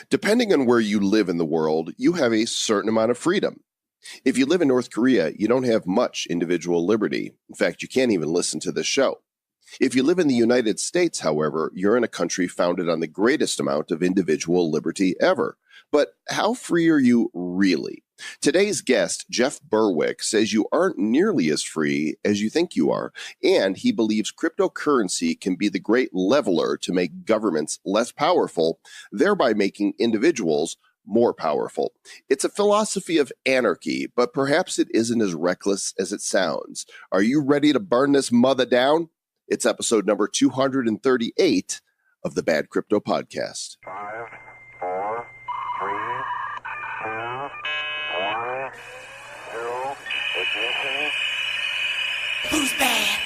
Depending on where you live in the world, you have a certain amount of freedom. If you live in North Korea, you don't have much individual liberty. In fact, you can't even listen to this show. If you live in the United States, however, you're in a country founded on the greatest amount of individual liberty ever. But how free are you really? Today's guest, Jeff Berwick, says you aren't nearly as free as you think you are, and he believes cryptocurrency can be the great leveler to make governments less powerful, thereby making individuals more powerful. It's a philosophy of anarchy, but perhaps it isn't as reckless as it sounds. Are you ready to burn this mother down? It's episode number 238 of the Bad Crypto Podcast. 5, 4, 3, 2, 1, 0, ignition. Who's bad?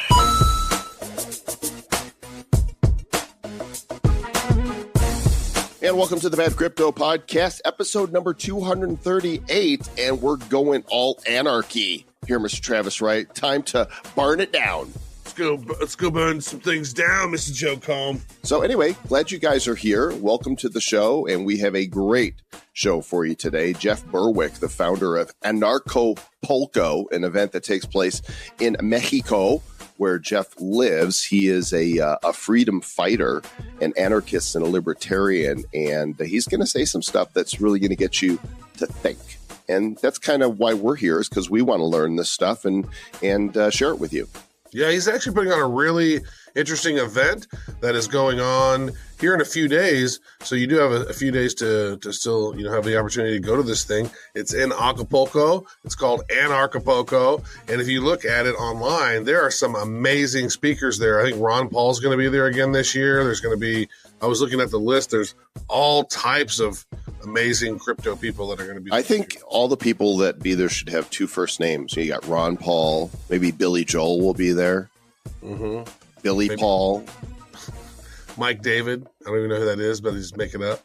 And welcome to the Bad Crypto Podcast, episode number 238, and we're going all anarchy here, Mr. Travis Wright. Time to burn it down. Let's go burn some things down, Mr. Joe Combe. So anyway, glad you guys are here. Welcome to the show, and we have a great show for you today. Jeff Berwick, the founder of Anarchy, an event that takes place in Mexico, where Jeff lives. He is a freedom fighter, an anarchist, and a libertarian, and he's going to say some stuff that's really going to get you to think. And that's kind of why we're here, is because we want to learn this stuff and share it with you. Yeah, he's actually putting on a really interesting event that is going on here in a few days. So you do have a few days to still, have the opportunity to go to this thing. It's in Acapulco. It's called Anarchy. And if you look at it online, there are some amazing speakers there. I think Ron Paul's going to be there again this year. There's going to be, I was looking at the list, there's all types of amazing crypto people that are going to be there. I think all the people that be there should have two first names. So you got Ron Paul, maybe Billy Joel will be there. Mm-hmm. Billy maybe Paul. Mike David. I don't even know who that is, but he's making up.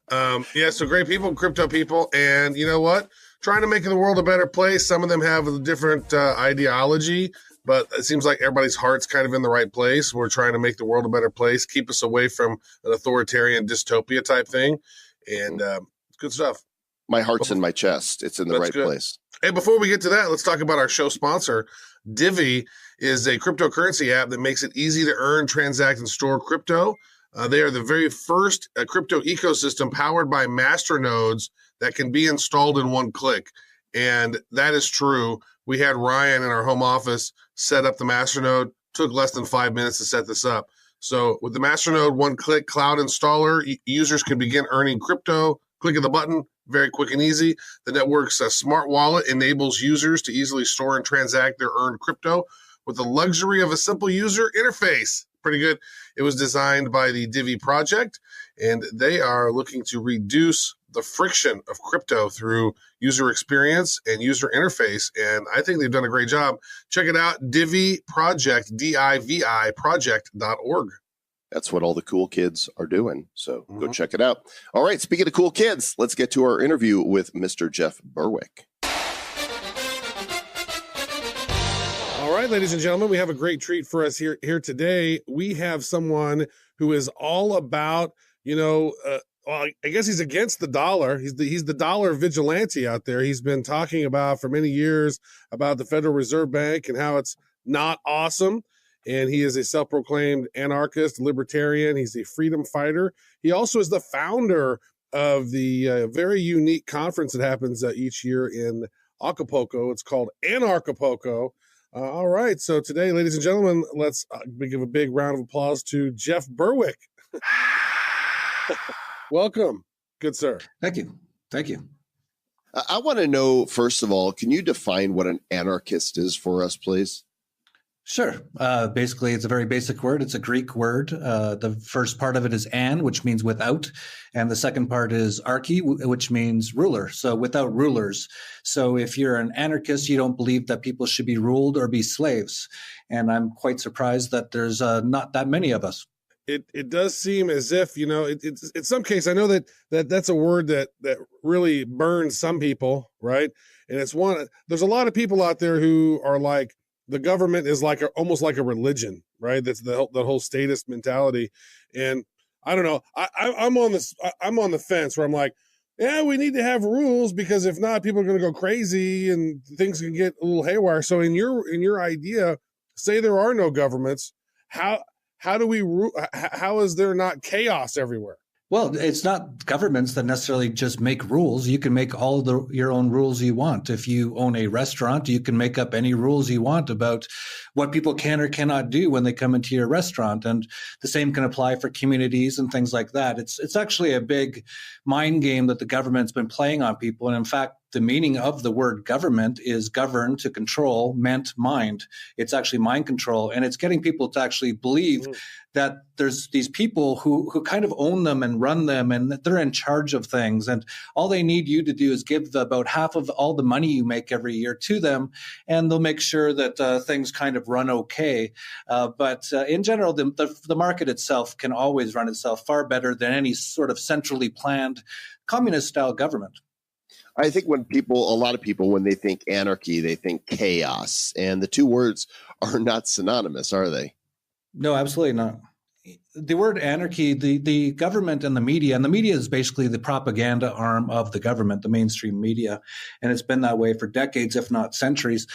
So great people, crypto people. And you know what? Trying to make the world a better place. Some of them have a different ideology, but it seems like everybody's heart's kind of in the right place. We're trying to make the world a better place, keep us away from an authoritarian dystopia type thing. And it's good stuff. My heart's in my chest. It's in the right place. Hey, before we get to that, let's talk about our show sponsor. Divi is a cryptocurrency app that makes it easy to earn, transact, and store crypto. They are the very first crypto ecosystem powered by masternodes that can be installed in one click. And that is true. We had Ryan in our home office set up the masternode. Took less than 5 minutes to set this up. So with the masternode one-click cloud installer, users can begin earning crypto. Click of the button, very quick and easy. The network's smart wallet enables users to easily store and transact their earned crypto with the luxury of a simple user interface. Pretty good. It was designed by the Divi project, and they are looking to reduce the friction of crypto through user experience and user interface. And I think they've done a great job. Check it out, Divi Project, D-I-V-I project.org. That's what all the cool kids are doing. So go check it out. All right. Speaking of cool kids, let's get to our interview with Mr. Jeff Berwick. All right, ladies and gentlemen, we have a great treat for us here today. We have someone who is all about, I guess he's against the dollar. He's the dollar vigilante out there. He's been talking about for many years about the Federal Reserve Bank and how it's not awesome. And he is a self-proclaimed anarchist, libertarian. He's a freedom fighter. He also is the founder of the very unique conference that happens each year in Acapulco. It's called Anarchy. All right. So today, ladies and gentlemen, let's give a big round of applause to Jeff Berwick. Welcome. Good sir. Thank you. I want to know, first of all, can you define what an anarchist is for us, please? Sure. Basically, it's a very basic word. It's a Greek word. The first part of it is an, which means without. And the second part is archy, which means ruler. So without rulers. So if you're an anarchist, you don't believe that people should be ruled or be slaves. And I'm quite surprised that there's not that many of us. It does seem as if, it's in some case, I know that's a word that really burns some people, right? And there's a lot of people out there who are like, the government is almost like a religion, right? That's the whole statist mentality. And I don't know. I'm on this. I'm on the fence where I'm like, yeah, we need to have rules because if not, people are going to go crazy and things can get a little haywire. So in your idea, say there are no governments, how do we how is there not chaos everywhere? Well, it's not governments that necessarily just make rules. You can make all your own rules you want. If you own a restaurant, you can make up any rules you want about what people can or cannot do when they come into your restaurant. And the same can apply for communities and things like that. It's actually a big mind game that the government's been playing on people. And in fact, the meaning of the word government is govern, to control, meant mind. It's actually mind control. And it's getting people to actually believe that there's these people who kind of own them and run them, and that they're in charge of things. And all they need you to do is give about half of all the money you make every year to them, and they'll make sure that things kind of run okay. But in general, the market itself can always run itself far better than any sort of centrally planned communist-style government. I think a lot of people, when they think anarchy, they think chaos. And the two words are not synonymous, are they? No, absolutely not. The word anarchy, the government and the media is basically the propaganda arm of the government, the mainstream media. And it's been that way for decades, if not centuries.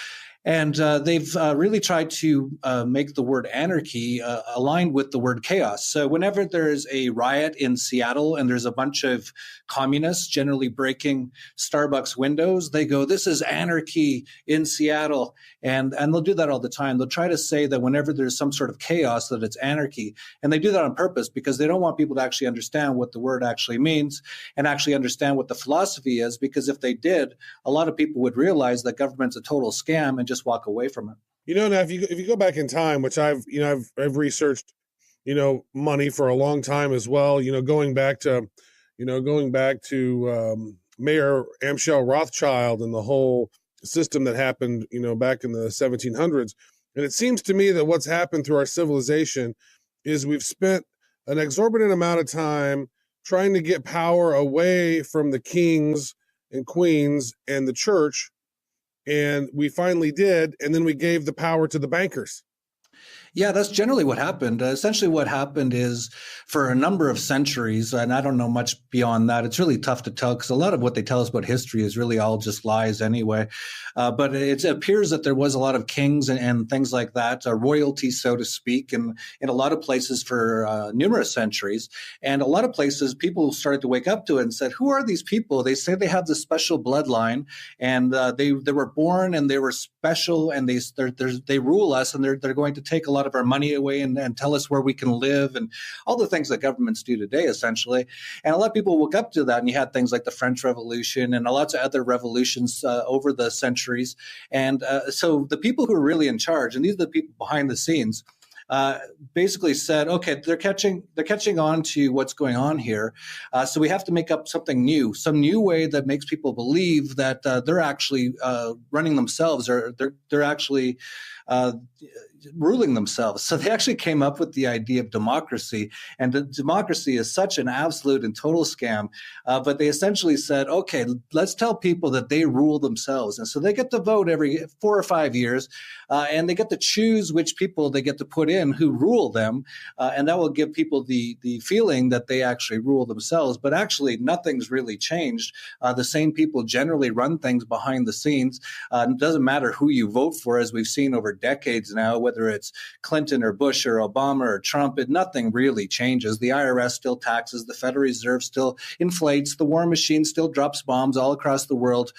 And they've really tried to make the word anarchy aligned with the word chaos. So whenever there's a riot in Seattle and there's a bunch of communists generally breaking Starbucks windows, they go, "This is anarchy in Seattle." And they'll do that all the time. They'll try to say that whenever there's some sort of chaos, that it's anarchy. And they do that on purpose because they don't want people to actually understand what the word actually means and actually understand what the philosophy is. Because if they did, a lot of people would realize that government's a total scam and just walk away from it. Now if you go back in time, which I've researched, money for a long time as well, going back to Mayor Amschel Rothschild and the whole system that happened, back in the 1700s. And it seems to me that what's happened through our civilization is we've spent an exorbitant amount of time trying to get power away from the kings and queens and the church. And we finally did. And then we gave the power to the bankers. Yeah, that's generally what happened. Essentially what happened is for a number of centuries, and I don't know much beyond that, it's really tough to tell because a lot of what they tell us about history is really all just lies anyway. But it appears that there was a lot of kings and things like that, royalty, so to speak, in a lot of places for numerous centuries. And a lot of places, people started to wake up to it and said, who are these people? They say they have this special bloodline, and they were born and they were special, and they rule us, and they're going to take a lot of our money away and tell us where we can live and all the things that governments do today, essentially. And a lot of people woke up to that, and you had things like the French Revolution and lots of other revolutions over the centuries. And so the people who are really in charge, and these are the people behind the scenes, basically said, okay, they're catching on to what's going on here. So we have to make up something new, some new way that makes people believe that they're actually running themselves, or they're actually ruling themselves. So they actually came up with the idea of democracy. And democracy is such an absolute and total scam. But they essentially said, okay, let's tell people that they rule themselves. And so they get to vote every 4 or 5 years, and they get to choose which people they get to put in who rule them. And that will give people the feeling that they actually rule themselves. But actually, nothing's really changed. The same people generally run things behind the scenes. It doesn't matter who you vote for, as we've seen over decades now, whether it's Clinton or Bush or Obama or Trump, nothing really changes. The IRS still taxes, the Federal Reserve still inflates, the war machine still drops bombs all across the world,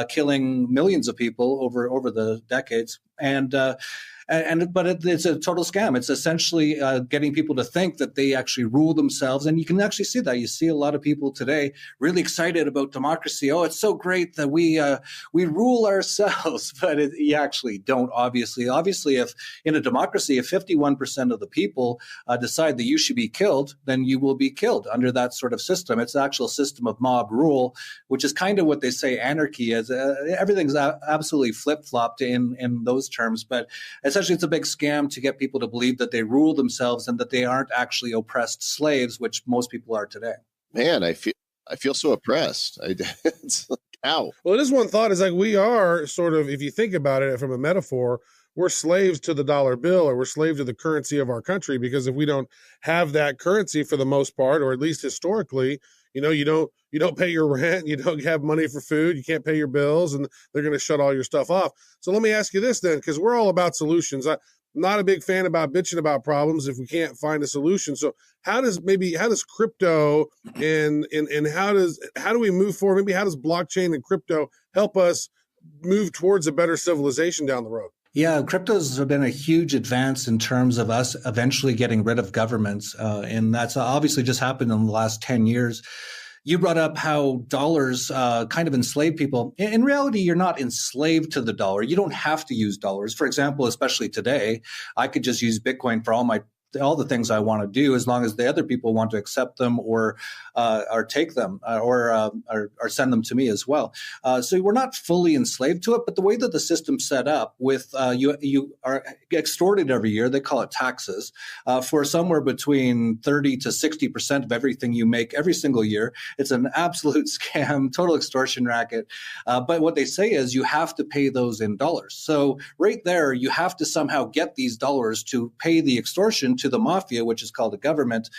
killing millions of people over the decades. But it's a total scam. It's essentially getting people to think that they actually rule themselves. And you can actually see that. You see a lot of people today really excited about democracy. Oh, it's so great that we rule ourselves. But you actually don't, obviously. Obviously, if in a democracy, if 51% of the people decide that you should be killed, then you will be killed under that sort of system. It's an actual system of mob rule, which is kind of what they say anarchy is. Everything's absolutely flip-flopped in those terms. But essentially, it's a big scam to get people to believe that they rule themselves and that they aren't actually oppressed slaves, which most people are today. Man, I feel so oppressed. It's like, ow. Well, this one thought is like we are sort of, if you think about it from a metaphor, we're slaves to the dollar bill, or we're slaves to the currency of our country, because if we don't have that currency for the most part, or at least historically, you don't pay your rent, you don't have money for food, you can't pay your bills, and they're going to shut all your stuff off. So let me ask you this then, because we're all about solutions. I'm not a big fan about bitching about problems if we can't find a solution. So how does crypto and how do we move forward? Maybe how does blockchain and crypto help us move towards a better civilization down the road? Yeah, cryptos have been a huge advance in terms of us eventually getting rid of governments. And that's obviously just happened in the last 10 years. You brought up how dollars kind of enslave people. In reality, you're not enslaved to the dollar. You don't have to use dollars. For example, especially today, I could just use Bitcoin for all the things I want to do, as long as the other people want to accept them or take them or send them to me as well. So we're not fully enslaved to it, but the way that the system's set up with you are extorted every year, they call it taxes, for somewhere between 30 to 60% of everything you make every single year. It's an absolute scam, total extortion racket. But what they say is you have to pay those in dollars. So right there, you have to somehow get these dollars to pay the extortion to the mafia, which is called a government.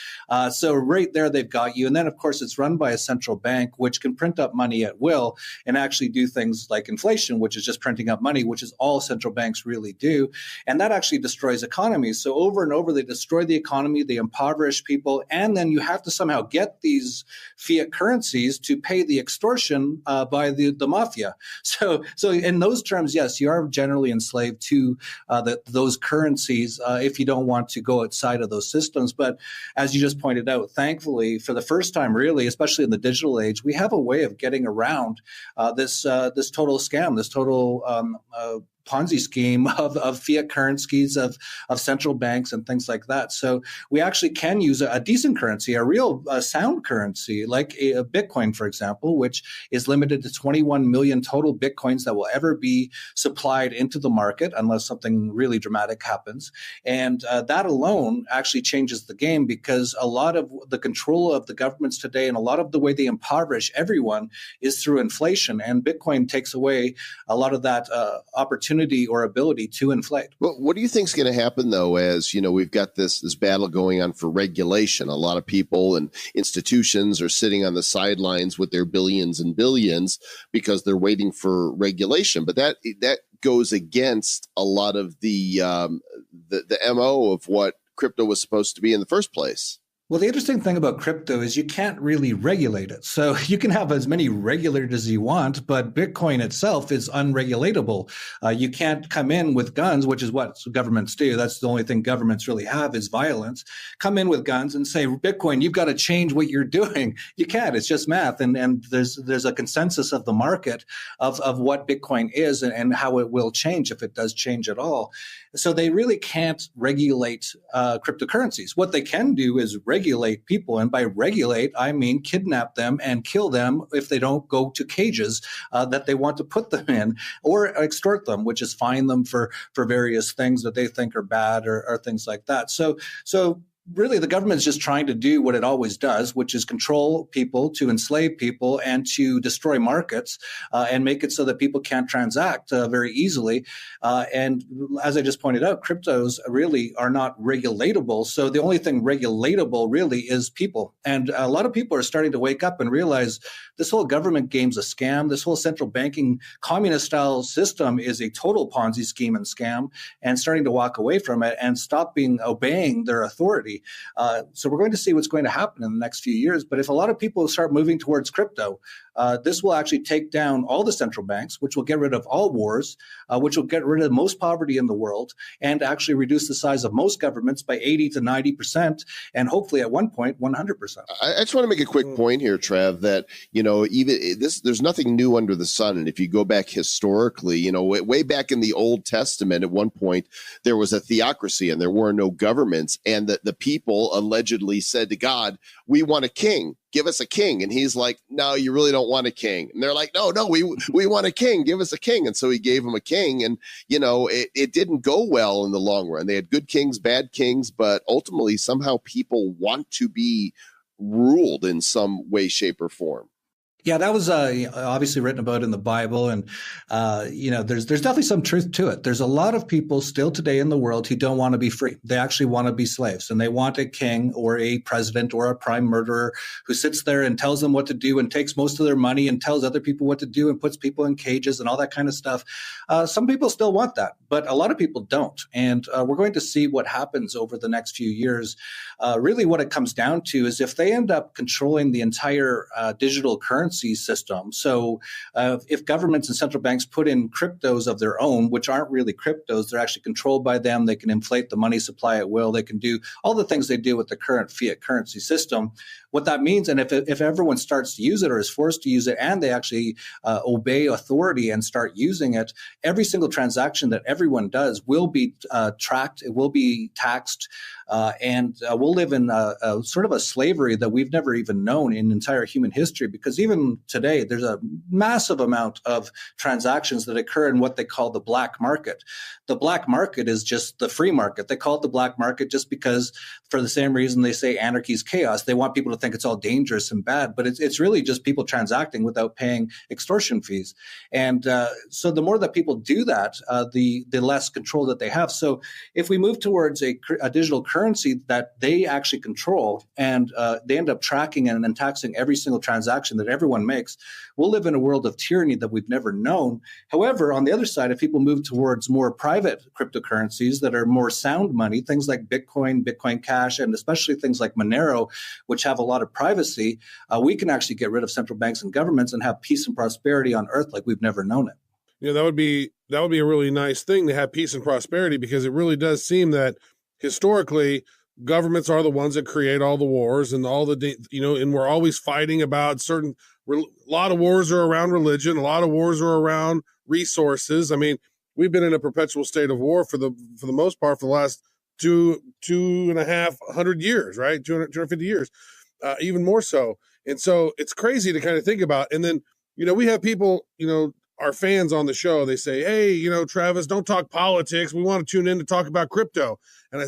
So right there, they've got you. And then, of course, it's run by a central bank, which can print up money at will and actually do things like inflation, which is just printing up money, which is all central banks really do. And that actually destroys economies. So over and over, they destroy the economy, they impoverish people, and then you have to somehow get these fiat currencies to pay the extortion by the mafia. So in those terms, yes, you are generally enslaved to those currencies if you don't want to go outside of those systems. But as you just pointed out, thankfully, for the first time, really, especially in the digital age, we have a way of getting around this total scam, this total Ponzi scheme of fiat currencies, of central banks and things like that. So we actually can use a decent currency, a real sound currency, like a Bitcoin, for example, which is limited to 21 million total Bitcoins that will ever be supplied into the market unless something really dramatic happens. And that alone actually changes the game, because a lot of the control of the governments today and a lot of the way they impoverish everyone is through inflation. And Bitcoin takes away a lot of that opportunity or ability to inflate. Well, what do you think is going to happen, though, as we've got this battle going on for regulation? A lot of people and institutions are sitting on the sidelines with their billions and billions because they're waiting for regulation. But that goes against a lot of the MO of what crypto was supposed to be in the first place. Well, the interesting thing about crypto is you can't really regulate it. So you can have as many regulators as you want, but Bitcoin itself is unregulatable. You can't come in with guns, which is what governments do. That's the only thing governments really have is violence. Come in with guns and say, Bitcoin, you've got to change what you're doing. You can't. It's just math. And there's a consensus of the market of what Bitcoin is and how it will change, if it does change at all. So they really can't regulate cryptocurrencies. What they can do is regulate people. And by regulate, I mean kidnap them and kill them if they don't go to cages that they want to put them in, or extort them, which is fine them for various things that they think are bad or things like that. So really, the government is just trying to do what it always does, which is control people, to enslave people, and to destroy markets and make it so that people can't transact very easily. And as I just pointed out, cryptos really are not regulatable. So the only thing regulatable really is people. And a lot of people are starting to wake up and realize this whole government game's a scam. This whole central banking communist-style system is a total Ponzi scheme and scam, and starting to walk away from it and stop obeying their authority. So we're going to see what's going to happen in the next few years. But if a lot of people start moving towards crypto, this will actually take down all the central banks, which will get rid of all wars, which will get rid of most poverty in the world, and actually reduce the size of most governments by 80 to 90%, and hopefully at one point 100%. I just want to make a quick point here, Trav, that even this, there's nothing new under the sun. And if you go back historically, way back in the Old Testament, at one point there was a theocracy and there were no governments, and the people allegedly said to God, "We want a king. Give us a king." And he's like, "No, you really don't want a king." And they're like, no, we want a king. Give us a king. And so he gave him a king. And, it didn't go well in the long run. They had good kings, bad kings, but ultimately somehow people want to be ruled in some way, shape, or form. Yeah, that was obviously written about in the Bible, and there's definitely some truth to it. There's a lot of people still today in the world who don't want to be free. They actually want to be slaves, and they want a king or a president or a prime murderer who sits there and tells them what to do and takes most of their money and tells other people what to do and puts people in cages and all that kind of stuff. Some people still want that, but a lot of people don't, and we're going to see what happens over the next few years. Really, what it comes down to is if they end up controlling the entire digital currency system. So if governments and central banks put in cryptos of their own, which aren't really cryptos, they're actually controlled by them. They can inflate the money supply at will. They can do all the things they do with the current fiat currency system. What that means, and if everyone starts to use it or is forced to use it, and they actually obey authority and start using it, every single transaction that everyone does will be tracked. It will be taxed, and we'll live in a sort of a slavery that we've never even known in entire human history. Because even today, there's a massive amount of transactions that occur in what they call the black market. The black market is just the free market. They call it the black market just because, for the same reason they say anarchy is chaos. They want people to think it's all dangerous and bad, but it's really just people transacting without paying extortion fees. And so the more that people do that, the less control that they have. So if we move towards a digital currency that they actually control, and they end up tracking and taxing every single transaction that everyone makes, we'll live in a world of tyranny that we've never known. However, on the other side, if people move towards more private cryptocurrencies that are more sound money, things like Bitcoin, Bitcoin Cash, and especially things like Monero, which have a lot of privacy, we can actually get rid of central banks and governments and have peace and prosperity on earth like we've never known it. That would be a really nice thing to have peace and prosperity, because it really does seem that historically governments are the ones that create all the wars and all the, and we're always fighting about certain, a lot of wars are around religion. A lot of wars are around resources. I mean, we've been in a perpetual state of war for the most part for the last 2.5 years, right? 250 years, even more so. And so it's crazy to kind of think about. And then, we have people, our fans on the show, they say, hey, Travis, don't talk politics. We want to tune in to talk about crypto. And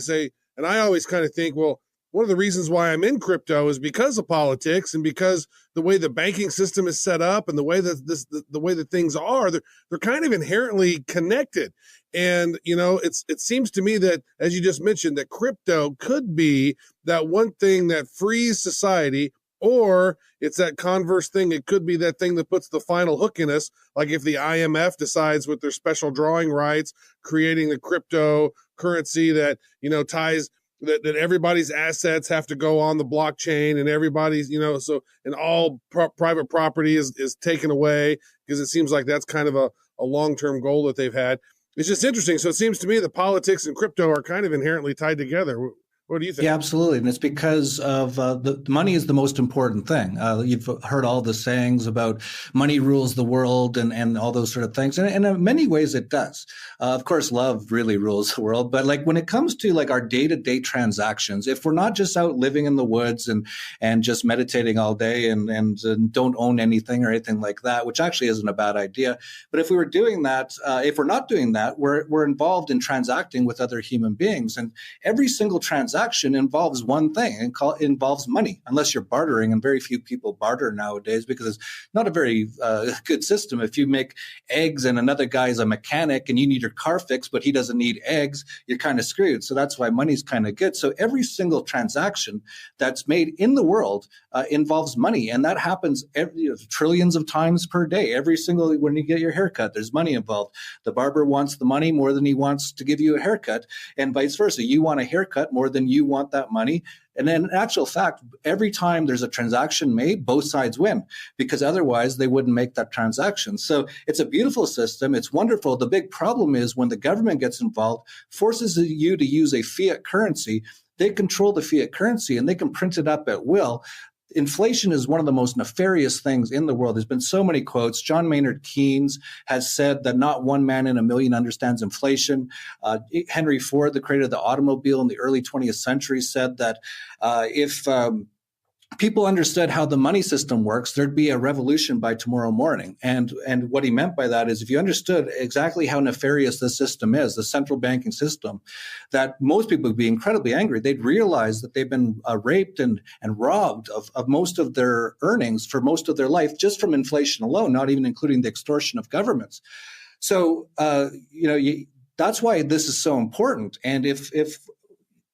I always kind of think, well, one of the reasons why I'm in crypto is because of politics and because the way the banking system is set up and the way that the way that things are, they're kind of inherently connected. And, it seems to me that, as you just mentioned, that crypto could be that one thing that frees society, or it's that converse thing. It could be that thing that puts the final hook in us. Like if the IMF decides with their special drawing rights, creating the cryptocurrency that, ties that everybody's assets have to go on the blockchain, and everybody's, and all private property is taken away, because it seems like that's kind of a long-term goal that they've had. It's just interesting. So it seems to me that politics and crypto are kind of inherently tied together. What do you think? Yeah, absolutely. And it's because of the money is the most important thing. You've heard all the sayings about money rules the world and all those sort of things. And in many ways it does. Of course, love really rules the world. But like when it comes to like our day-to-day transactions, if we're not just out living in the woods and just meditating all day and don't own anything or anything like that, which actually isn't a bad idea. But if we were doing that, if we're not doing that, we're involved in transacting with other human beings. And every single transaction involves one thing, and involves money, unless you're bartering, and very few people barter nowadays because it's not a very good system. If you make eggs and another guy's a mechanic and you need your car fixed, but he doesn't need eggs, you're kind of screwed. So that's why money's kind of good. So every single transaction that's made in the world involves money, and that happens trillions of times per day. Every single, when you get your haircut, there's money involved. The barber wants the money more than he wants to give you a haircut, and vice versa. You want a haircut more than you want that money. And then in actual fact, every time there's a transaction made, both sides win, because otherwise they wouldn't make that transaction. So it's a beautiful system. It's wonderful. The big problem is when the government gets involved, forces you to use a fiat currency. They control the fiat currency and they can print it up at will. Inflation is one of the most nefarious things in the world. There's been so many quotes. John Maynard Keynes has said that not one man in a million understands inflation. Henry Ford, the creator of the automobile in the early 20th century, said that if people understood how the money system works, there'd be a revolution by tomorrow morning. And what he meant by that is if you understood exactly how nefarious this system is, the central banking system, that most people would be incredibly angry. They'd realize that they've been raped and robbed of most of their earnings for most of their life just from inflation alone, not even including the extortion of governments. So, that's why this is so important. And if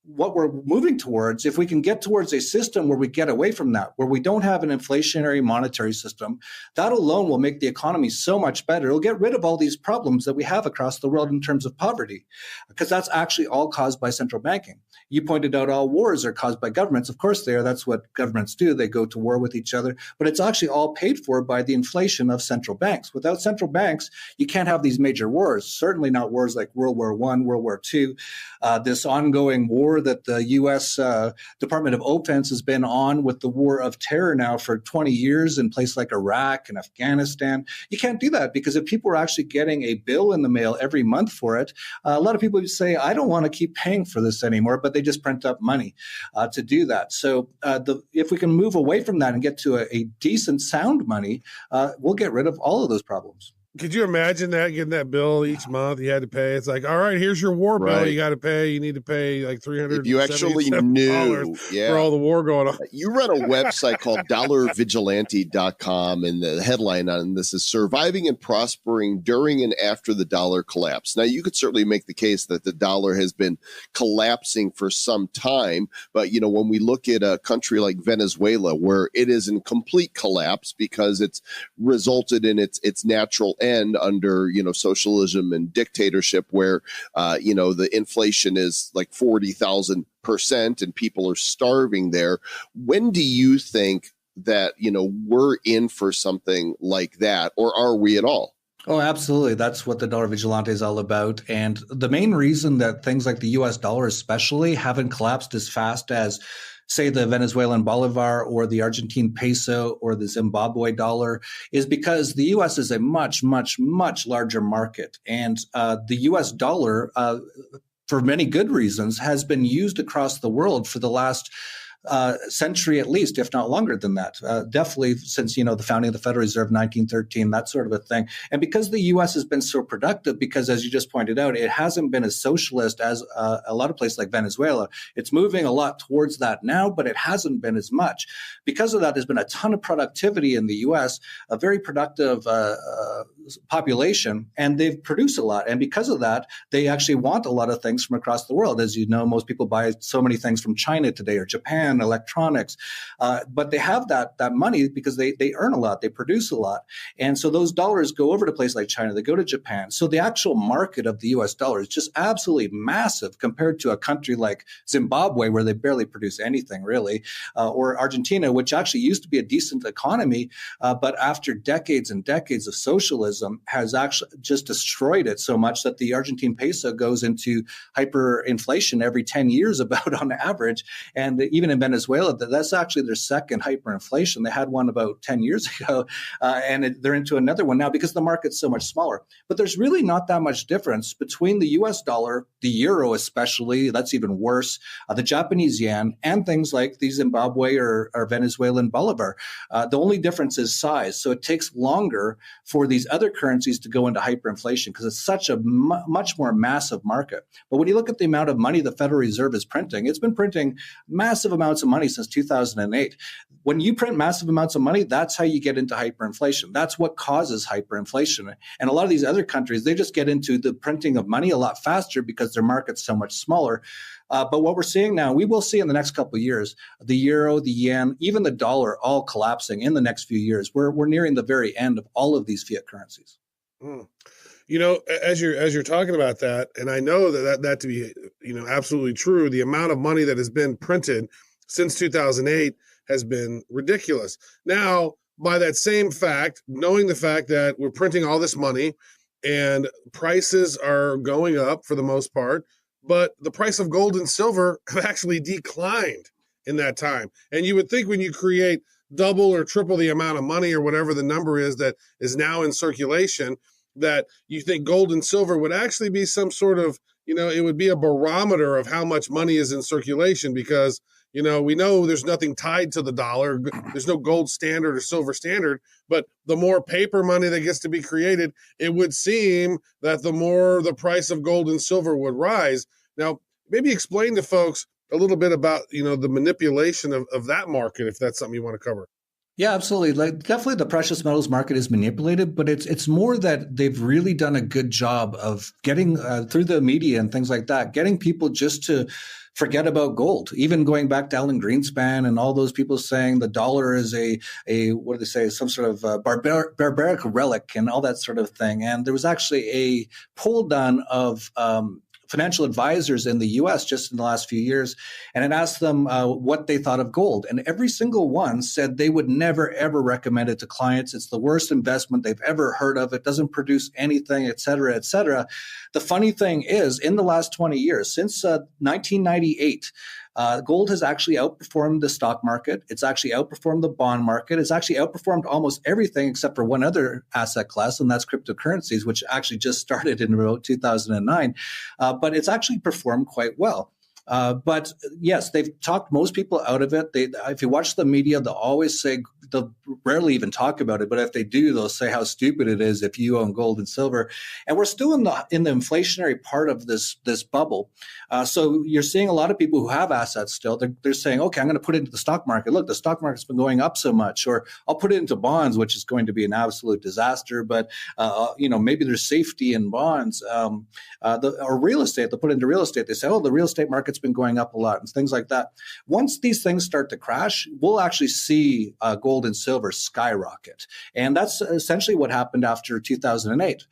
what we're moving towards, if we can get towards a system where we get away from that, where we don't have an inflationary monetary system, that alone will make the economy so much better. It'll get rid of all these problems that we have across the world in terms of poverty, because that's actually all caused by central banking. You pointed out all wars are caused by governments. Of course they are. That's what governments do. They go to war with each other. But it's actually all paid for by the inflation of central banks. Without central banks, you can't have these major wars, certainly not wars like World War I, World War II, this ongoing war that the U.S. Department of Defense has been on with the war of terror now for 20 years in places like Iraq and Afghanistan. You can't do that because if people are actually getting a bill in the mail every month for it, a lot of people would say, I don't want to keep paying for this anymore, but they just print up money to do that. So if we can move away from that and get to a decent sound money, we'll get rid of all of those problems. Could you imagine that, getting that bill each month you had to pay? It's like, all right, here's your war bill. You got to pay. You need to pay like $300. If you actually knew for all the war going on. You run a website called dollarvigilante.com, and the headline on this is Surviving and Prospering During and After the Dollar Collapse. Now, you could certainly make the case that the dollar has been collapsing for some time, but, when we look at a country like Venezuela, where it is in complete collapse because it's resulted in its natural end under socialism and dictatorship, where the inflation is like 40,000% and people are starving there. When do you think that we're in for something like that, or are we at all? Oh, absolutely. That's what the Dollar Vigilante is all about. And the main reason that things like the US dollar especially haven't collapsed as fast as, say, the Venezuelan bolivar or the Argentine peso or the Zimbabwe dollar is because the U.S. is a much, much, much larger market. And the U.S. dollar, for many good reasons, has been used across the world for the last century at least, if not longer than that. Definitely since, the founding of the Federal Reserve, 1913, that sort of a thing. And because the U.S. has been so productive, because as you just pointed out, it hasn't been as socialist as a lot of places like Venezuela. It's moving a lot towards that now, but it hasn't been as much. Because of that, there's been a ton of productivity in the U.S., a very productive population, and they've produced a lot. And because of that, they actually want a lot of things from across the world. As you know, most people buy so many things from China today or Japan, electronics, but they have that money because they earn a lot, they produce a lot, and so those dollars go over to places like China, they go to Japan. So the actual market of the U.S. dollar is just absolutely massive compared to a country like Zimbabwe, where they barely produce anything really, or Argentina, which actually used to be a decent economy, but after decades and decades of socialism has actually just destroyed it so much that the Argentine peso goes into hyperinflation every 10 years about on average. And even in Venezuela, that's actually their second hyperinflation. They had one about 10 years ago, and they're into another one now because the market's so much smaller. But there's really not that much difference between the US dollar, the euro especially, that's even worse, the Japanese yen, and things like the Zimbabwe or Venezuelan bolivar. The only difference is size. So it takes longer for these other currencies to go into hyperinflation because it's such a much more massive market. But when you look at the amount of money the Federal Reserve is printing, it's been printing massive amounts of money since 2008. When you print massive amounts of money, that's how you get into hyperinflation. That's what causes hyperinflation. And a lot of these other countries, they just get into the printing of money a lot faster because their market's so much smaller. But what we're seeing now, we will see in the next couple of years, the euro, the yen, even the dollar all collapsing in the next few years. We're nearing the very end of all of these fiat currencies. As you're talking about that, and I know that to be, absolutely true, the amount of money that has been printed since 2008 has been ridiculous. Now, by that same fact, knowing the fact that we're printing all this money and prices are going up for the most part, but the price of gold and silver have actually declined in that time. And you would think when you create double or triple the amount of money or whatever the number is that is now in circulation, that you think gold and silver would actually be some sort of it would be a barometer of how much money is in circulation because, we know there's nothing tied to the dollar. There's no gold standard or silver standard, but the more paper money that gets to be created, it would seem that the more the price of gold and silver would rise. Now, maybe explain to folks a little bit about, the manipulation of that market, if that's something you want to cover. Yeah, absolutely. Definitely the precious metals market is manipulated, but it's more that they've really done a good job of getting through the media and things like that, getting people just to forget about gold. Even going back to Alan Greenspan and all those people saying the dollar is a what do they say, some sort of barbaric relic and all that sort of thing. And there was actually a poll done of financial advisors in the U.S. just in the last few years, and it asked them what they thought of gold. And every single one said they would never, ever recommend it to clients. It's the worst investment they've ever heard of. It doesn't produce anything, et cetera, et cetera. The funny thing is, in the last 20 years, since 1998, gold has actually outperformed the stock market. It's actually outperformed the bond market. It's actually outperformed almost everything except for one other asset class, and that's cryptocurrencies, which actually just started in about 2009. But it's actually performed quite well. But yes, they've talked most people out of it. If you watch the media, they'll rarely even talk about it. But if they do, they'll say how stupid it is if you own gold and silver. And we're still in the inflationary part of this bubble. So you're seeing a lot of people who have assets still. They're saying, okay, I'm going to put it into the stock market. Look, the stock market's been going up so much, or I'll put it into bonds, which is going to be an absolute disaster. But maybe there's safety in bonds, or real estate. They'll put it into real estate. They say, oh, the real estate market's been going up a lot and things like that. Once these things start to crash, we'll actually see gold and silver skyrocket. And that's essentially what happened after 2008.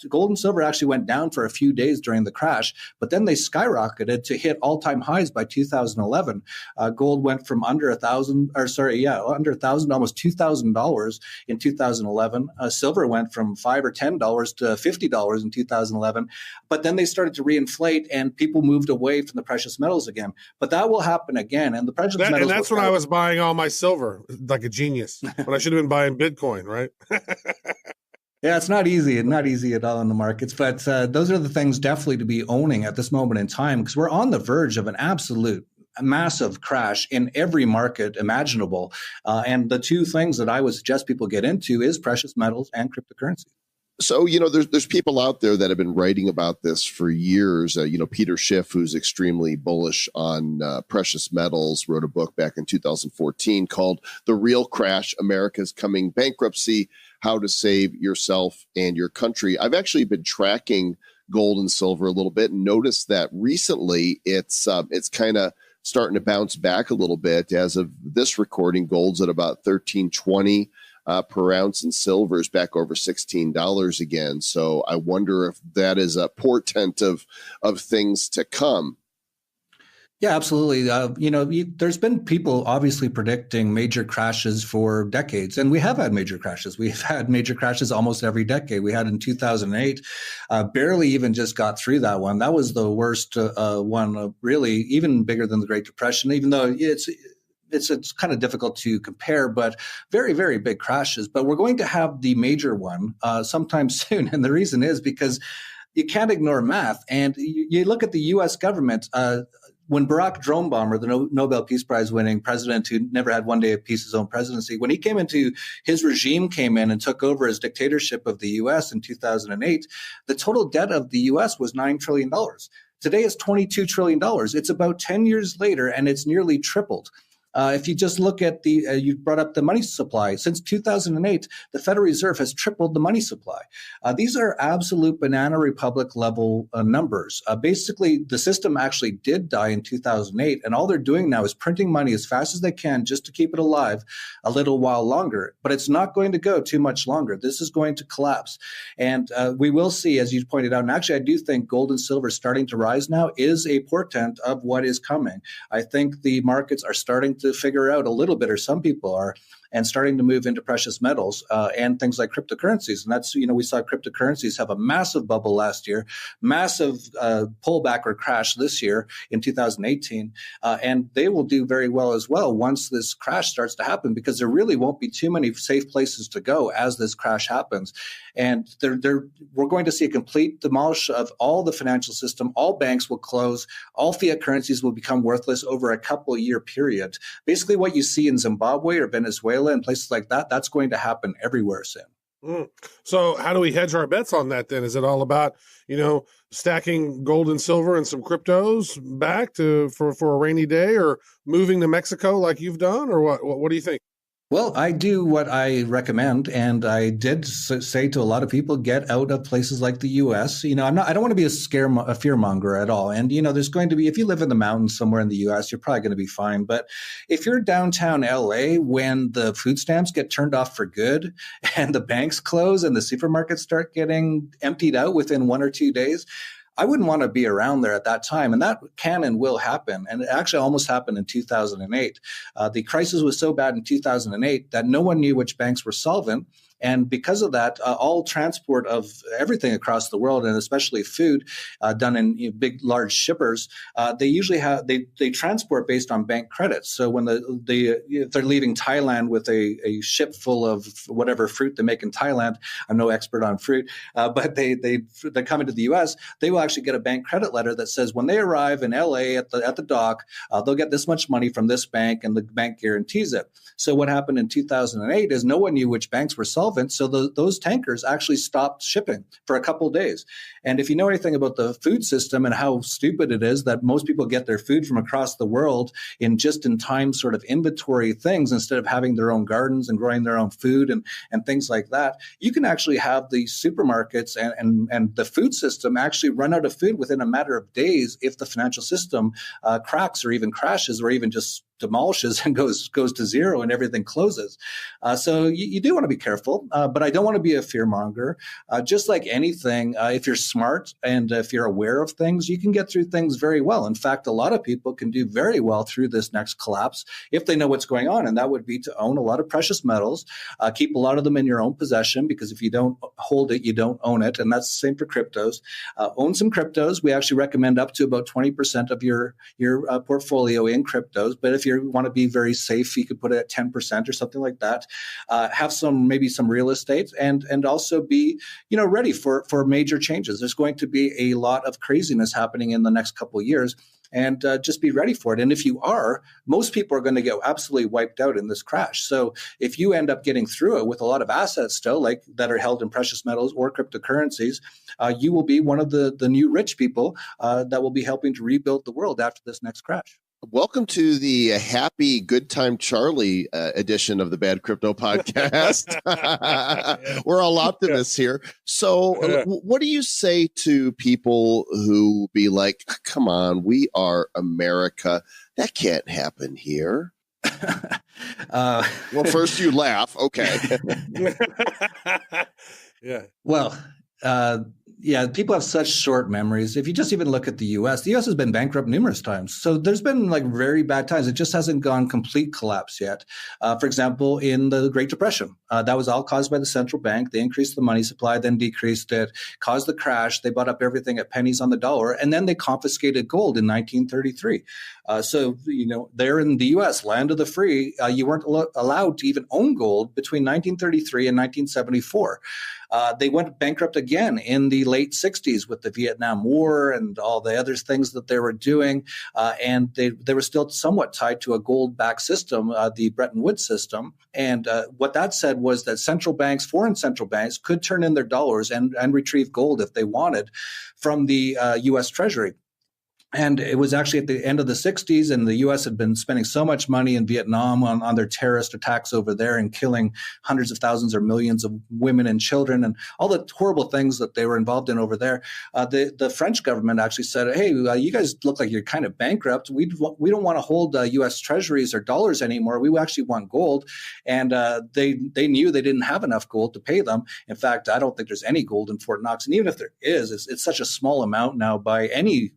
Gold and silver actually went down for a few days during the crash, but then they skyrocketed to hit all-time highs by 2011. Gold went from under $1,000, almost $2,000 in 2011. Silver went from $5 or $10 to $50 in 2011. But then they started to reinflate, and people moved away from the precious metals again. But that will happen again. And the precious metals. And that's when I was buying all my silver like a genius. When I should have been buying Bitcoin, right? Yeah, it's not easy at all in the markets. But those are the things definitely to be owning at this moment in time, because we're on the verge of an absolute massive crash in every market imaginable. And the two things that I would suggest people get into is precious metals and cryptocurrency. So, there's people out there that have been writing about this for years. Peter Schiff, who's extremely bullish on precious metals, wrote a book back in 2014 called The Real Crash, America's Coming Bankruptcy, How to Save Yourself and Your Country. I've actually been tracking gold and silver a little bit and noticed that recently it's kind of starting to bounce back a little bit. As of this recording, gold's at about $13.20 per ounce, and silver is back over $16 again. So I wonder if that is a portent of things to come. Yeah, absolutely. There's been people obviously predicting major crashes for decades, and we have had major crashes. We've had major crashes almost every decade. We had in 2008, barely even just got through that one. That was the worst one, really, even bigger than the Great Depression, even though it's kind of difficult to compare, but very, very big crashes. But we're going to have the major one sometime soon. And the reason is because you can't ignore math. And you look at the U.S. government, when Barack drone bomber, the Nobel Peace Prize winning president who never had one day of peace his own presidency, when he came into his regime, came in and took over his dictatorship of the U.S. in 2008, the total debt of the U.S. was $9 trillion. Today it's $22 trillion. It's about 10 years later, and it's nearly tripled. If you just look at you brought up the money supply. Since 2008, the Federal Reserve has tripled the money supply. These are absolute banana republic level numbers. Basically, the system actually did die in 2008, and all they're doing now is printing money as fast as they can just to keep it alive a little while longer. But it's not going to go too much longer. This is going to collapse. And we will see, as you pointed out, and actually I do think gold and silver starting to rise now is a portent of what is coming. I think the markets are starting to figure out a little bit, or some people are, and starting to move into precious metals and things like cryptocurrencies. And that's, we saw cryptocurrencies have a massive bubble last year, massive pullback or crash this year in 2018. And they will do very well as well once this crash starts to happen, because there really won't be too many safe places to go as this crash happens. And we're going to see a complete demolish of all the financial system. All banks will close. All fiat currencies will become worthless over a couple year period. Basically, what you see in Zimbabwe or Venezuela and places like that, that's going to happen everywhere soon. So how do we hedge our bets on that then? Is it all about, stacking gold and silver and some cryptos back for a rainy day, or moving to Mexico like you've done, or what do you think? Well, I do what I recommend, and I did say to a lot of people, get out of places like the U.S. I don't want to be a fearmonger at all. And, there's going to be, if you live in the mountains somewhere in the U.S., you're probably going to be fine. But if you're downtown L.A., when the food stamps get turned off for good and the banks close and the supermarkets start getting emptied out within 1 or 2 days, I wouldn't want to be around there at that time. And that can and will happen. And it actually almost happened in 2008. The crisis was so bad in 2008 that no one knew which banks were solvent. And because of that, all transport of everything across the world, and especially food, done in big, large shippers, they usually they transport based on bank credits. So when if they're leaving Thailand with a ship full of whatever fruit they make in Thailand, I'm no expert on fruit, but they're coming to the U.S., they will actually get a bank credit letter that says when they arrive in L.A. at the dock, they'll get this much money from this bank, and the bank guarantees it. So what happened in 2008 is no one knew which banks were solvent. So those tankers actually stopped shipping for a couple of days. And if you know anything about the food system and how stupid it is that most people get their food from across the world in just-in-time sort of inventory things instead of having their own gardens and growing their own food and things like that, you can actually have the supermarkets and the food system actually run out of food within a matter of days if the financial system cracks or even crashes or even just demolishes and goes to zero and everything closes. So you do want to be careful, but I don't want to be a fearmonger. Just like anything, if you're smart and if you're aware of things, you can get through things very well. In fact, a lot of people can do very well through this next collapse if they know what's going on. And that would be to own a lot of precious metals, keep a lot of them in your own possession, because if you don't hold it, you don't own it. And that's the same for cryptos. Own some cryptos. We actually recommend up to about 20% of your portfolio in cryptos. But if you want to be very safe, you could put it at 10% or something like that. Have maybe some real estate, and also be ready for major changes. There's going to be a lot of craziness happening in the next couple of years, and just be ready for it. And if you are, most people are going to get absolutely wiped out in this crash. So if you end up getting through it with a lot of assets still, like that are held in precious metals or cryptocurrencies, you will be one of the new rich people that will be helping to rebuild the world after this next crash. Welcome to the happy Good Time Charlie edition of the Bad Crypto Podcast. We're all optimists here. So what do you say to people who be like, come on, we are America. That can't happen here. Well, first you laugh. Okay. Yeah. Well, yeah, people have such short memories. If you just even look at the U.S. has been bankrupt numerous times. So there's been like very bad times. It just hasn't gone complete collapse yet. For example, in the Great Depression, that was all caused by the central bank. They increased the money supply, then decreased it, caused the crash. They bought up everything at pennies on the dollar, and then they confiscated gold in 1933. So, there in the U.S., land of the free, you weren't allowed to even own gold between 1933 and 1974. They went bankrupt again in the late 60s with the Vietnam War and all the other things that they were doing. And they were still somewhat tied to a gold-backed system, the Bretton Woods system. And what that said was that foreign central banks, could turn in their dollars and retrieve gold if they wanted from the U.S. Treasury. And it was actually at the end of the 60s, and the U.S. had been spending so much money in Vietnam on their terrorist attacks over there and killing hundreds of thousands or millions of women and children and all the horrible things that they were involved in over there. The French government actually said, hey, you guys look like you're kind of bankrupt. We don't want to hold U.S. treasuries or dollars anymore. We actually want gold. And they knew they didn't have enough gold to pay them. In fact, I don't think there's any gold in Fort Knox. And even if there is, it's such a small amount now by any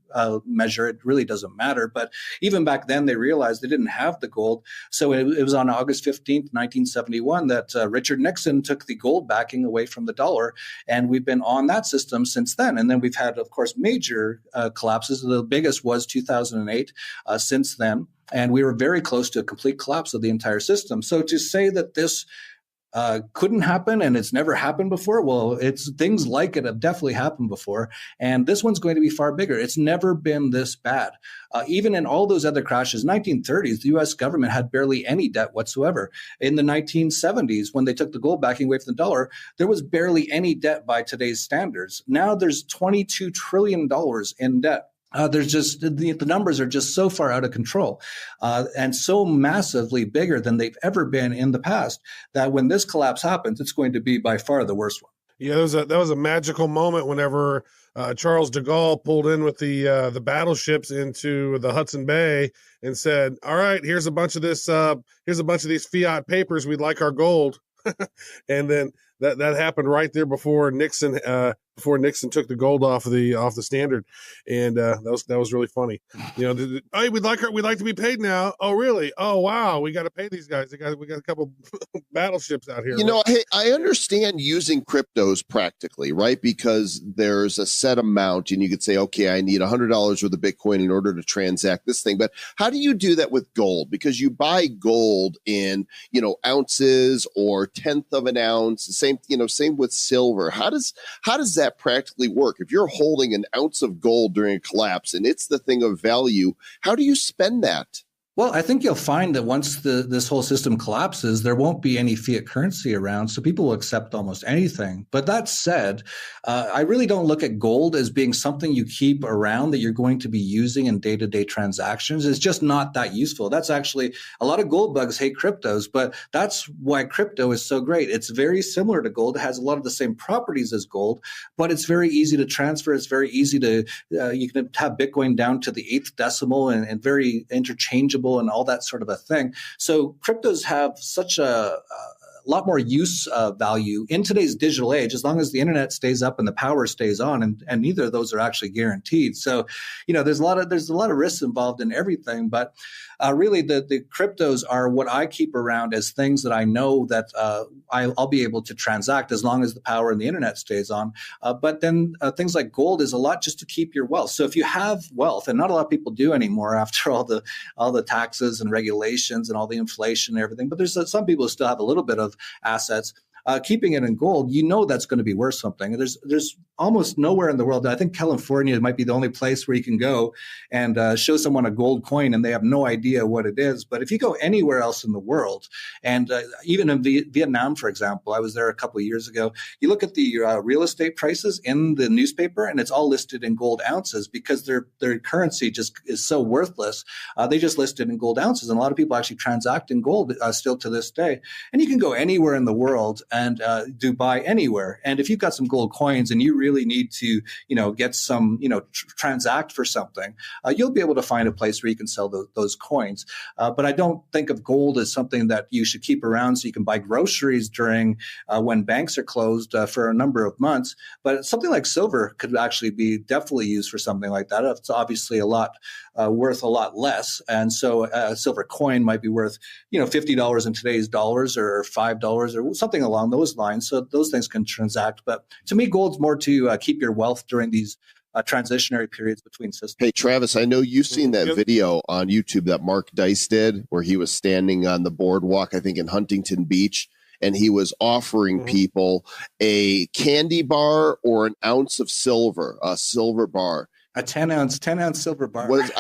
measure measure, it really doesn't matter. But even back then, they realized they didn't have the gold. So it was on August 15th, 1971, that Richard Nixon took the gold backing away from the dollar. And we've been on that system since then. And then we've had, of course, major collapses. The biggest was 2008 since then. And we were very close to a complete collapse of the entire system. So to say that this couldn't happen and it's never happened before, well, it's things like it have definitely happened before. And this one's going to be far bigger. It's never been this bad. Even in all those other crashes, 1930s, the U.S. government had barely any debt whatsoever. In the 1970s, when they took the gold backing away from the dollar, there was barely any debt by today's standards. Now there's $22 trillion in debt. There's just the numbers are just so far out of control and so massively bigger than they've ever been in the past that when this collapse happens, it's going to be by far the worst one. Yeah, that was a magical moment whenever Charles de Gaulle pulled in with the battleships into the Hudson Bay and said, "All right, here's a bunch of these fiat papers. We'd like our gold." And then that happened right there before Nixon took the gold off the standard, and that was really funny. Hey, we'd like to be paid now. Oh, really? Oh, wow, we got to pay these guys. We got a couple battleships out here. I understand using cryptos practically, right? Because there's a set amount, and you could say, okay, I need $100 worth of Bitcoin in order to transact this thing. But how do you do that with gold? Because you buy gold in ounces or tenth of an ounce. Same with silver. How does that practically work? If you're holding an ounce of gold during a collapse and it's the thing of value, how do you spend that? Well, I think you'll find that once this whole system collapses, there won't be any fiat currency around, so people will accept almost anything. But that said, I really don't look at gold as being something you keep around that you're going to be using in day-to-day transactions. It's just not that useful. That's actually, a lot of gold bugs hate cryptos, but that's why crypto is so great. It's very similar to gold. It has a lot of the same properties as gold, but it's very easy to transfer. It's very easy to, you can have Bitcoin down to the 8th decimal and very interchangeable and all that sort of a thing. So cryptos have such a lot more use value in today's digital age, as long as the internet stays up and the power stays on, and neither of those are actually guaranteed. So, there's a lot of risks involved in everything, but really the cryptos are what I keep around as things that I know that I'll be able to transact as long as the power and the internet stays on. But then things like gold is a lot just to keep your wealth. So if you have wealth, and not a lot of people do anymore after all the taxes and regulations and all the inflation and everything, but there's some people who still have a little bit of assets. Keeping it in gold, that's going to be worth something. There's almost nowhere in the world. I think California might be the only place where you can go and show someone a gold coin and they have no idea what it is. But if you go anywhere else in the world, and even in Vietnam, for example, I was there a couple of years ago, you look at the real estate prices in the newspaper and it's all listed in gold ounces because their currency just is so worthless. They just list it in gold ounces. And a lot of people actually transact in gold still to this day. And you can go anywhere in the world and Dubai, anywhere. And if you've got some gold coins and you really need to, get some, transact for something, you'll be able to find a place where you can sell those coins. But I don't think of gold as something that you should keep around so you can buy groceries during when banks are closed for a number of months. But something like silver could actually be definitely used for something like that. It's obviously worth a lot less. And so a silver coin might be worth, $50 in today's dollars or $5 or something along those lines. So those things can transact. But to me, gold's more to keep your wealth during these transitionary periods between systems. Hey, Travis, I know you've seen that video on YouTube that Mark Dice did where he was standing on the boardwalk, I think in Huntington Beach, and he was offering people a candy bar or an ounce of silver, a silver bar. A 10 ounce silver bar. Was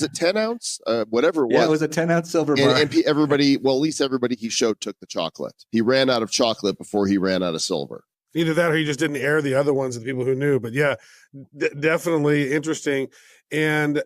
it 10 ounce? Whatever it was. Yeah, it was a 10 ounce silver bar. And everybody, well, at least everybody he showed took the chocolate. He ran out of chocolate before he ran out of silver. Either that or he just didn't air the other ones to the people who knew. But yeah, definitely interesting. And,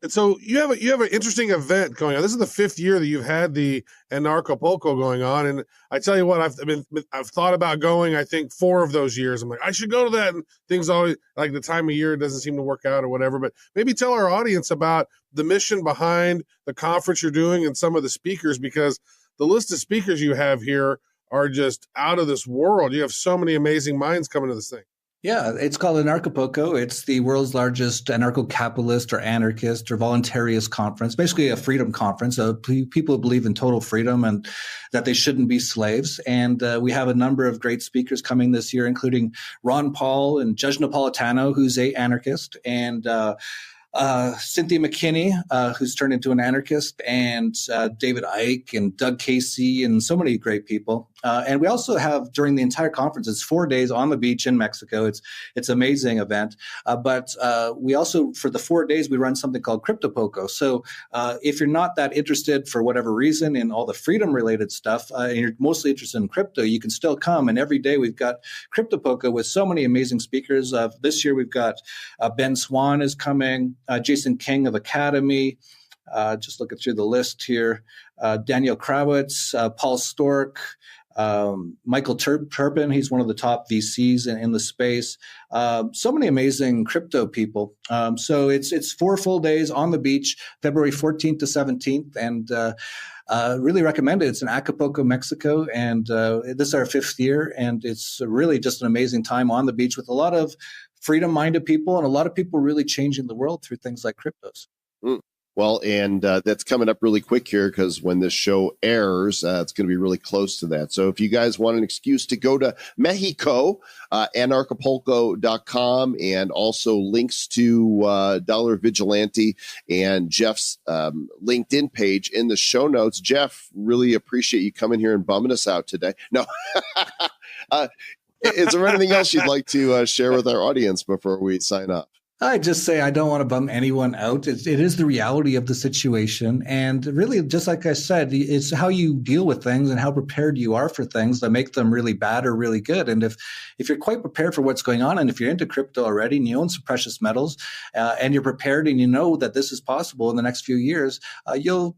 so you have an interesting event going on. This is the 5th year that you've had the Anarchy going on. And I tell you what, I've thought about going, I think 4 of those years. I'm like, I should go to that. And things always, like the time of year doesn't seem to work out or whatever. But maybe tell our audience about the mission behind the conference you're doing and some of the speakers, because the list of speakers you have here are just out of this world. You have so many amazing minds coming to this thing. Yeah, it's called Anarchapulco. It's the world's largest anarcho-capitalist or anarchist or voluntarist conference, basically a freedom conference of people who believe in total freedom and that they shouldn't be slaves. And we have a number of great speakers coming this year, including Ron Paul and Judge Napolitano, who's a anarchist, and Cynthia McKinney, who's turned into an anarchist, and David Icke and Doug Casey and so many great people. And we also have, during the entire conference, it's 4 days on the beach in Mexico. It's an amazing event. But we also, for the 4 days, we run something called CryptoPoco. So if you're not that interested for whatever reason in all the freedom-related stuff, and you're mostly interested in crypto, you can still come. And every day we've got CryptoPoco with so many amazing speakers. This year we've got Ben Swan is coming, Jason King of Academy, just looking through the list here, Daniel Krawitz, Paul Stork, Michael Turpin, he's one of the top VCs in the space. So many amazing crypto people. So it's 4 full days on the beach, February 14th to 17th, and really recommend it. It's in Acapulco, Mexico, and this is our 5th year, and it's really just an amazing time on the beach with a lot of freedom-minded people and a lot of people really changing the world through things like cryptos. Well, and that's coming up really quick here because when this show airs, it's going to be really close to that. So if you guys want an excuse to go to Mexico, anarchapulco.com, and also links to Dollar Vigilante and Jeff's LinkedIn page in the show notes. Jeff, really appreciate you coming here and bumming us out today. No. Is there anything else you'd like to share with our audience before we sign off? I just say I don't want to bum anyone out. It is the reality of the situation. And really, just like I said, it's how you deal with things and how prepared you are for things that make them really bad or really good. And if you're quite prepared for what's going on, and if you're into crypto already and you own some precious metals and you're prepared and you know that this is possible in the next few years, you'll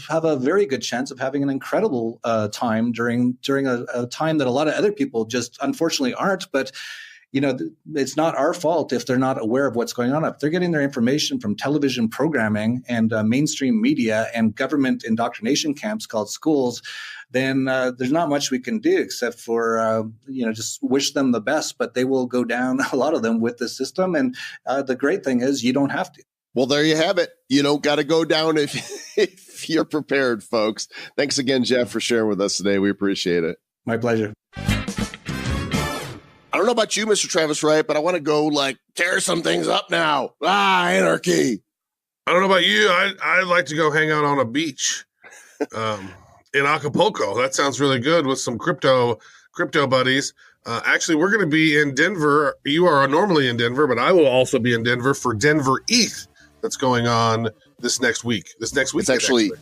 have a very good chance of having an incredible time during a time that a lot of other people just unfortunately aren't. But it's not our fault if they're not aware of what's going on. If they're getting their information from television programming and mainstream media and government indoctrination camps called schools, then there's not much we can do except for, just wish them the best. But they will go down, a lot of them, with the system. And the great thing is you don't have to. Well, there you have it. You don't got to go down if you're prepared, folks. Thanks again, Jeff, for sharing with us today. We appreciate it. My pleasure. I don't know about you, Mr. Travis Wright, but I want to go tear some things up now. Anarchy. I don't know about you. I'd like to go hang out on a beach in Acapulco. That sounds really good with some crypto buddies. Actually, we're going to be in Denver. You are normally in Denver, but I will also be in Denver for Denver ETH. That's going on this next week. It's actually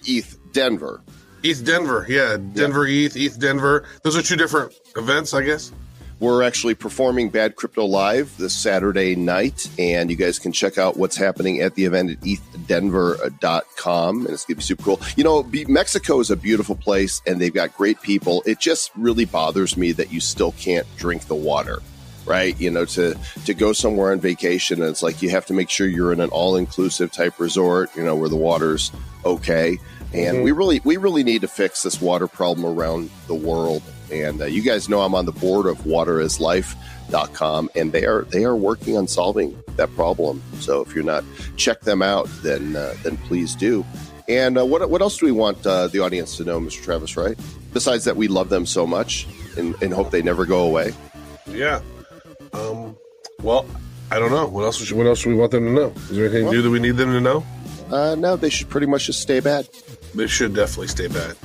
ETH Denver. ETH Denver, yeah. Denver ETH Denver. Those are 2 different events, I guess. We're actually performing Bad Crypto Live this Saturday night, and you guys can check out what's happening at the event at ethdenver.com, and it's going to be super cool. Mexico is a beautiful place, and they've got great people. It just really bothers me that you still can't drink the water, right? To go somewhere on vacation, and it's like you have to make sure you're in an all-inclusive type resort, where the water's okay. And we really need to fix this water problem around the world. And you guys know I'm on the board of waterislife.com, and they are working on solving that problem. So if you're not, check them out, then please do. And what else do we want the audience to know, Mr. Travis Wright? Besides that, we love them so much and hope they never go away. Yeah. Well, I don't know. What else do we want them to know? Is there anything new that we need them to know? No, they should pretty much just stay bad. They should definitely stay bad.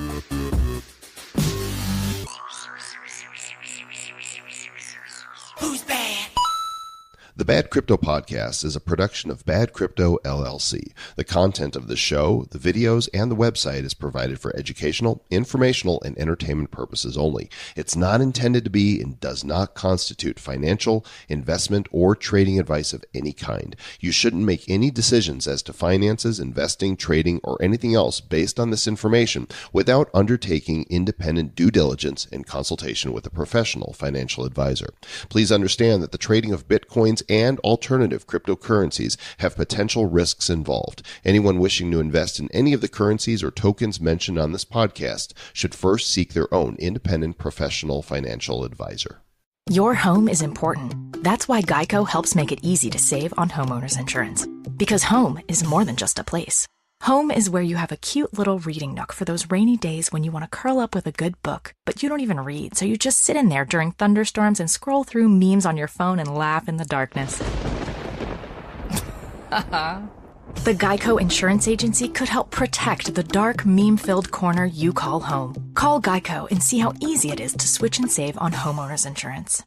Who's bad? The Bad Crypto Podcast is a production of Bad Crypto LLC. The content of the show, the videos, and the website is provided for educational, informational, and entertainment purposes only. It's not intended to be and does not constitute financial, investment, or trading advice of any kind. You shouldn't make any decisions as to finances, investing, trading, or anything else based on this information without undertaking independent due diligence and consultation with a professional financial advisor. Please understand that the trading of Bitcoins and alternative cryptocurrencies have potential risks involved. Anyone wishing to invest in any of the currencies or tokens mentioned on this podcast should first seek their own independent professional financial advisor. Your home is important. That's why Geico helps make it easy to save on homeowners insurance. Because home is more than just a place. Home is where you have a cute little reading nook for those rainy days when you want to curl up with a good book, but you don't even read, so you just sit in there during thunderstorms and scroll through memes on your phone and laugh in the darkness. The Geico Insurance Agency could help protect the dark, meme-filled corner you call home. Call Geico and see how easy it is to switch and save on homeowners insurance.